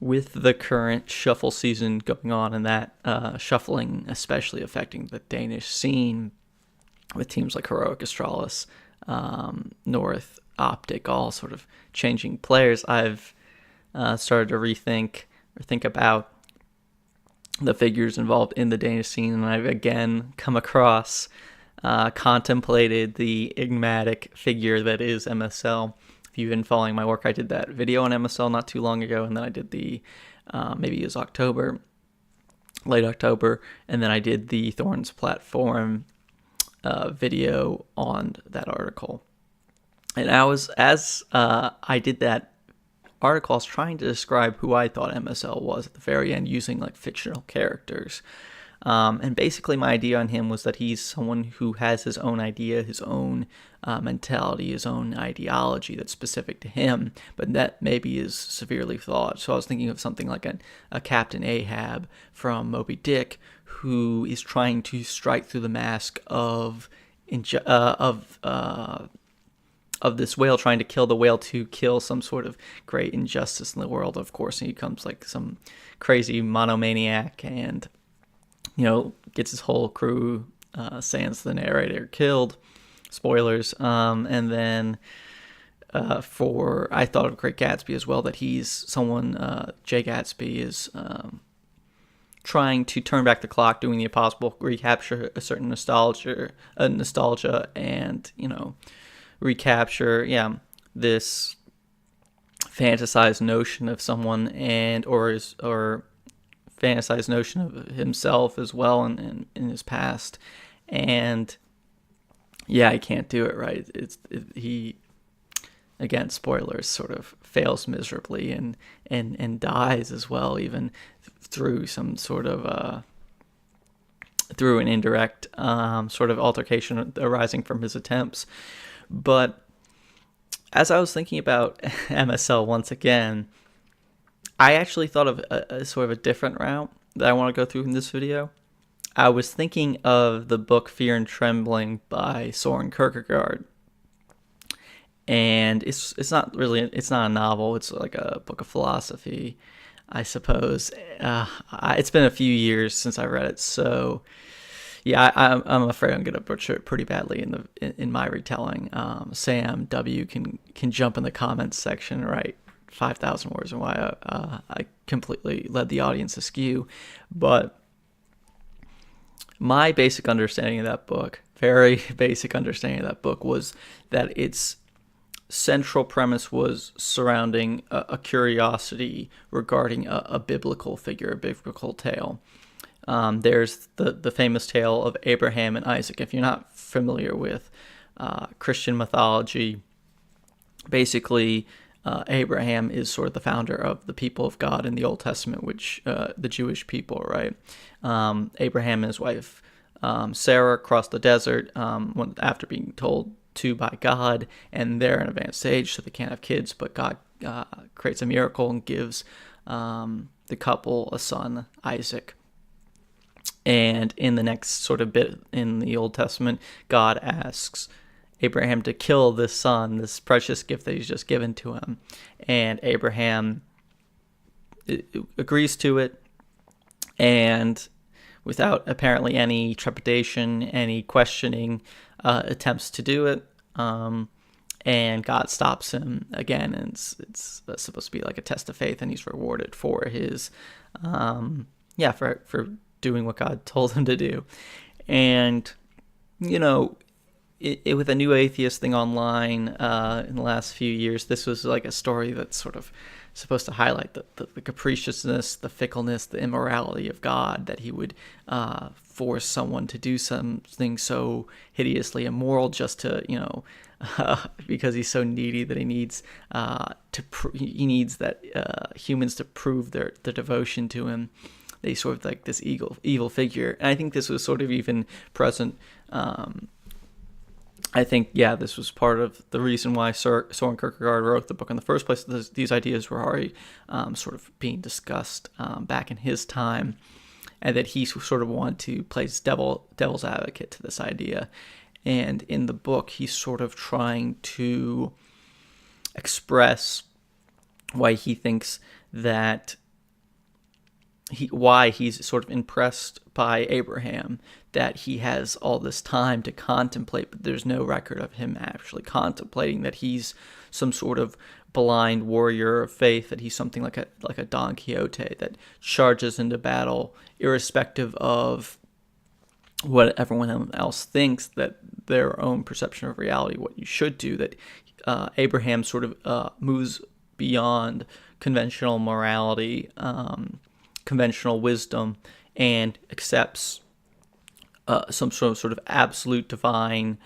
with the current shuffle season going on, and that shuffling especially affecting the Danish scene with teams like Heroic Astralis, North, Optic, all sort of changing players, I've started to rethink or think about the figures involved in the Danish scene, and I've again come across, contemplated the enigmatic figure that is MSL. If you've been following my work, I did that video on MSL not too long ago, and then I did the, maybe it was October, late October, and then I did the Thorns platform video on that article. And I did that article, I was trying to describe who I thought MSL was at the very end using like fictional characters. And basically my idea on him was that he's someone who has his own idea, his own mentality, his own ideology that's specific to him, but that maybe is severely flawed. So I was thinking of something like a Captain Ahab from Moby Dick, who is trying to strike through the mask of this whale, trying to kill the whale to kill some sort of great injustice in the world. Of course, he becomes like some crazy monomaniac and, gets his whole crew, sans the narrator, killed. Spoilers. And then I thought of Great Gatsby as well, that he's someone, Jay Gatsby is trying to turn back the clock, doing the impossible, recapture a certain nostalgia and, recapture, this fantasized notion of someone or fantasized notion of himself as well in his past. And he can't do it right. He, again, spoilers, sort of fails miserably and dies as well, even through some sort of through an indirect sort of altercation arising from his attempts. But as I was thinking about MSL once again, I actually thought of a sort of a different route that I want to go through in this video. I was thinking of the book Fear and Trembling by Søren Kierkegaard. And it's not a novel, it's like a book of philosophy, I suppose. It's been a few years since I read it, so I'm afraid I'm gonna butcher it pretty badly in my retelling. Sam W can jump in the comments section and write 5,000 words on why I completely led the audience askew. But my basic understanding of that book, very basic understanding of that book, was that its central premise was surrounding a curiosity regarding a biblical figure, a biblical tale. There's the famous tale of Abraham and Isaac. If you're not familiar with Christian mythology, basically Abraham is sort of the founder of the people of God in the Old Testament, which the Jewish people, right? Abraham and his wife Sarah crossed the desert after being told to by God, and they're in advanced age, so they can't have kids, but God creates a miracle and gives the couple a son, Isaac. And in the next sort of bit in the Old Testament, God asks Abraham to kill this son, this precious gift that he's just given to him. And Abraham agrees to it, and without apparently any trepidation, any questioning, attempts to do it. And God stops him again, and it's supposed to be like a test of faith, and he's rewarded for his, for doing what God told him to do. And, with a new atheist thing online in the last few years, this was like a story that's sort of supposed to highlight the capriciousness, the fickleness, the immorality of God, that he would force someone to do something so hideously immoral just to, because he's so needy that he needs humans to prove their devotion to him. They sort of like this evil figure. And I think this was sort of even present. I think, this was part of the reason why Søren Kierkegaard wrote the book in the first place. These ideas were already sort of being discussed back in his time, and that he sort of wanted to play devil's advocate to this idea. And in the book, he's sort of trying to express why he thinks that why he's sort of impressed by Abraham, that he has all this time to contemplate, but there's no record of him actually contemplating, that he's some sort of blind warrior of faith, that he's something like a Don Quixote that charges into battle irrespective of what everyone else thinks, that their own perception of reality, what you should do, that Abraham sort of moves beyond conventional morality, conventional wisdom, and accepts some sort of absolute divine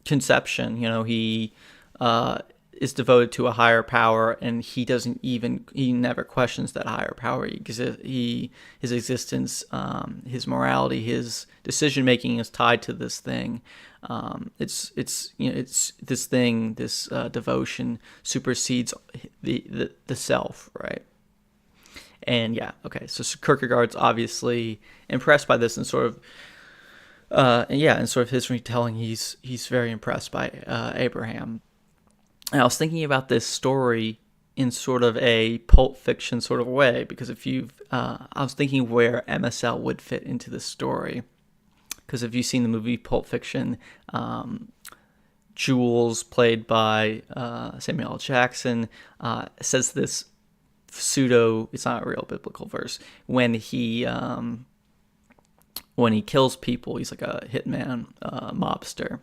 conception. He is devoted to a higher power, and he never questions that higher power. His existence, his morality, his decision making is tied to this thing. It's this thing, this devotion supersedes the self, right? And yeah, okay. So Kierkegaard's obviously impressed by this, and sort of, and sort of his retelling, he's very impressed by Abraham. And I was thinking about this story in sort of a Pulp Fiction sort of way, because I was thinking where MSL would fit into this story. Because if you've seen the movie Pulp Fiction, Jules, played by Samuel L. Jackson, says this it's not a real biblical verse, when he kills people. He's like a hitman, mobster.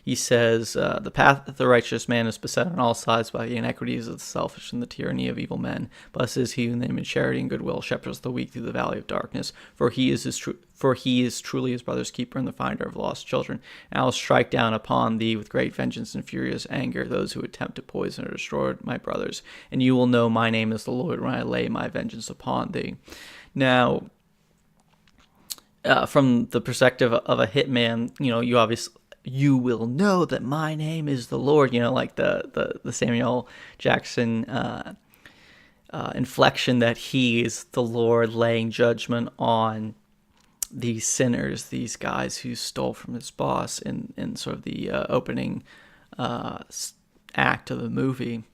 He says, the path of the righteous man is beset on all sides by the inequities of the selfish and the tyranny of evil men. Blessed is he who, name in charity and goodwill, shepherds the weak through the valley of darkness. For he is truly his brother's keeper and the finder of lost children. And I will strike down upon thee with great vengeance and furious anger those who attempt to poison or destroy my brothers. And you will know my name is the Lord when I lay my vengeance upon thee. Now, from the perspective of a hitman, you will know that my name is the Lord, like the Samuel Jackson inflection, that he is the Lord laying judgment on these sinners, these guys who stole from his boss in sort of the opening act of the movie.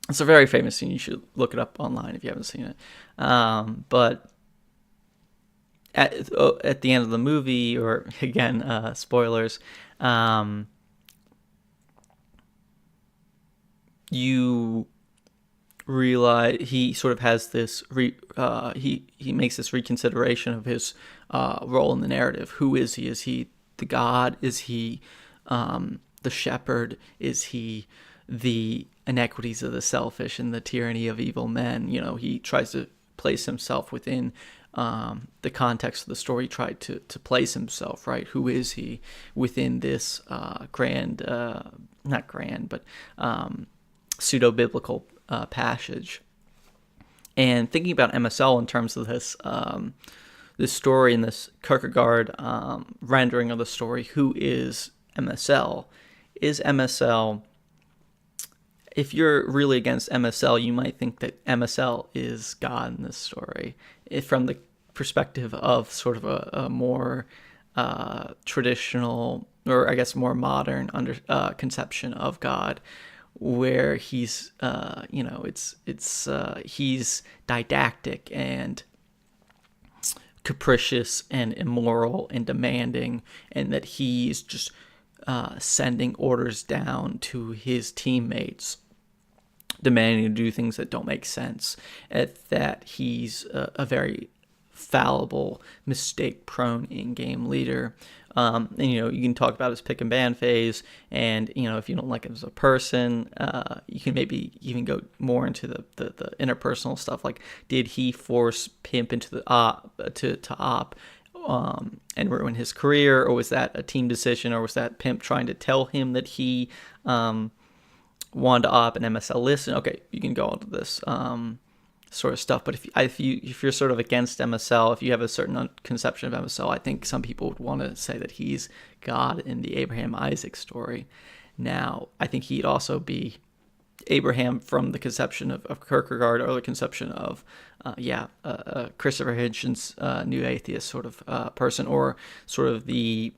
It's a very famous scene. You should look it up online if you haven't seen it. But at the end of the movie, or again, spoilers, you realize he sort of has this he makes this reconsideration of his role in the narrative. Who is he? Is he the God? Is he the shepherd? Is he the inequities of the selfish and the tyranny of evil men? He tries to place himself within the context of the story. Tried to place himself, right? Who is he within this not grand, but pseudo-biblical passage? And thinking about MSL in terms of this this story and this Kierkegaard rendering of the story, who is MSL? Is MSL... If you're really against MSL, you might think that MSL is God in this story. From the perspective of sort of a more traditional, or I guess more modern conception of God, where he's he's didactic and capricious and immoral and demanding, and that he's just sending orders down to his teammates, demanding to do things that don't make sense, that he's a very fallible, mistake-prone in-game leader. And, you can talk about his pick and ban phase, and, if you don't like him as a person, you can maybe even go more into the interpersonal stuff, like, did he force Pimp into the op and ruin his career, or was that a team decision, or was that Pimp trying to tell him that he wanted to op and MSL listen? Okay, you can go into this sort of stuff, but if you're sort of against MSL, if you have a certain conception of MSL, I think some people would want to say that he's God in the Abraham Isaac story. Now, I think he'd also be Abraham from the conception of Kierkegaard, or the conception of Christopher Hitchens' New Atheist sort of person, or sort of the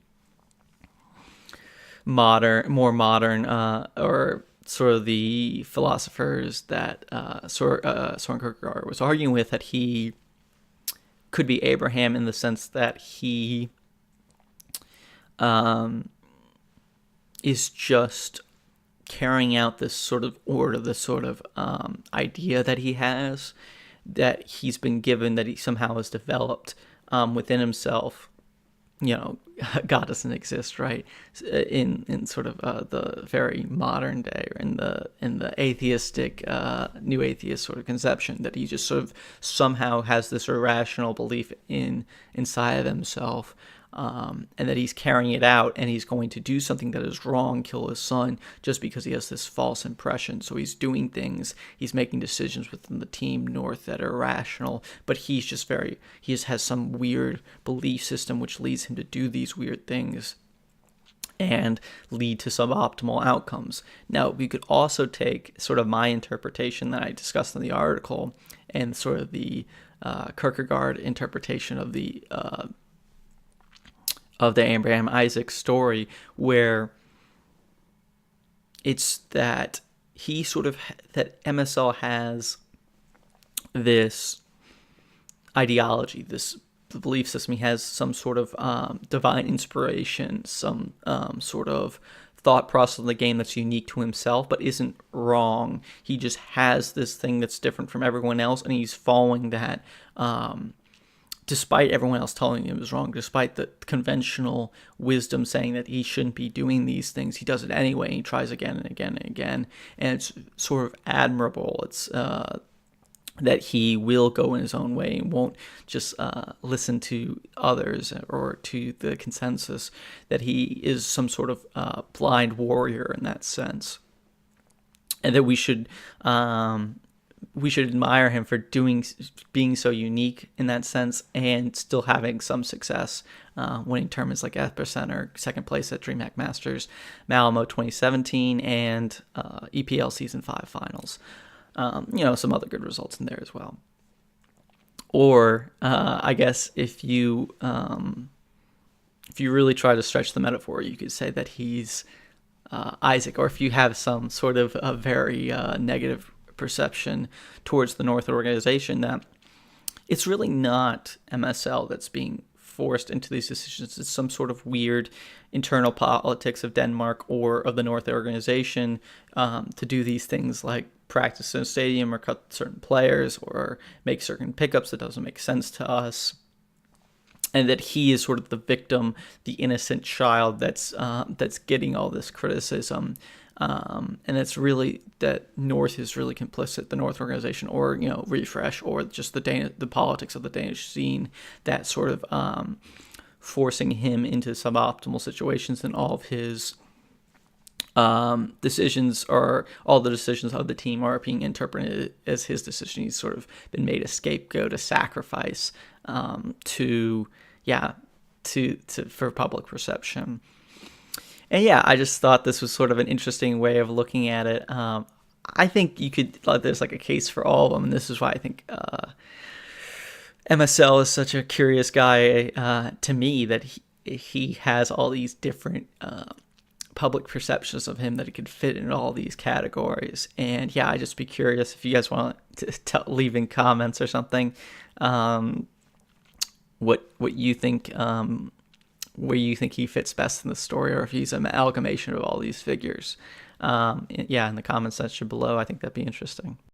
more modern, or sort of the philosophers that Søren Kierkegaard was arguing with, that he could be Abraham in the sense that he is just carrying out this sort of order, this sort of idea that he has, that he's been given, that he somehow has developed within himself. God doesn't exist, right? In sort of the very modern day, or in the atheistic, new atheist sort of conception, that he just sort of somehow has this irrational belief inside of himself, and that he's carrying it out, and he's going to do something that is wrong, kill his son, just because he has this false impression. So he's doing things, he's making decisions within the team North that are irrational, but he just has some weird belief system which leads him to do these weird things and lead to suboptimal outcomes. Now, we could also take sort of my interpretation that I discussed in the article, and sort of the Kierkegaard interpretation of the Abraham Isaac story, where it's that that MSL has this ideology, this belief system. He has some sort of divine inspiration, some sort of thought process in the game that's unique to himself, but isn't wrong. He just has this thing that's different from everyone else, and he's following that despite everyone else telling him it was wrong, despite the conventional wisdom saying that he shouldn't be doing these things. He does it anyway, and he tries again and again and again. And it's sort of admirable. It's that he will go in his own way and won't just listen to others or to the consensus, that he is some sort of blind warrior in that sense. And that we should admire him for being so unique in that sense, and still having some success, winning tournaments like Epicenter, second place at DreamHack Masters, Malmo 2017, and EPL Season 5 finals. Some other good results in there as well. Or I guess if you really try to stretch the metaphor, you could say that he's Isaac, or if you have some sort of a very negative perception towards the North organization, that it's really not MSL that's being forced into these decisions. It's some sort of weird internal politics of Denmark or of the North organization to do these things, like practice in a stadium or cut certain players or make certain pickups that doesn't make sense to us. And that he is sort of the victim, the innocent child that's getting all this criticism. And it's really that North is really complicit, the North organization, or Refresh, or just the politics of the Danish scene, that sort of forcing him into suboptimal situations, and all of his decisions, or all the decisions of the team, are being interpreted as his decision. He's sort of been made a scapegoat, a sacrifice for public perception. And I just thought this was sort of an interesting way of looking at it. I think there's like a case for all of them, and this is why I think MSL is such a curious guy to me, that he has all these different public perceptions of him, that he could fit in all these categories. And I'd just be curious if you guys want to leave in comments or something, what you think, where you think he fits best in the story, or if he's an amalgamation of all these figures. In the comments section below, I think that'd be interesting.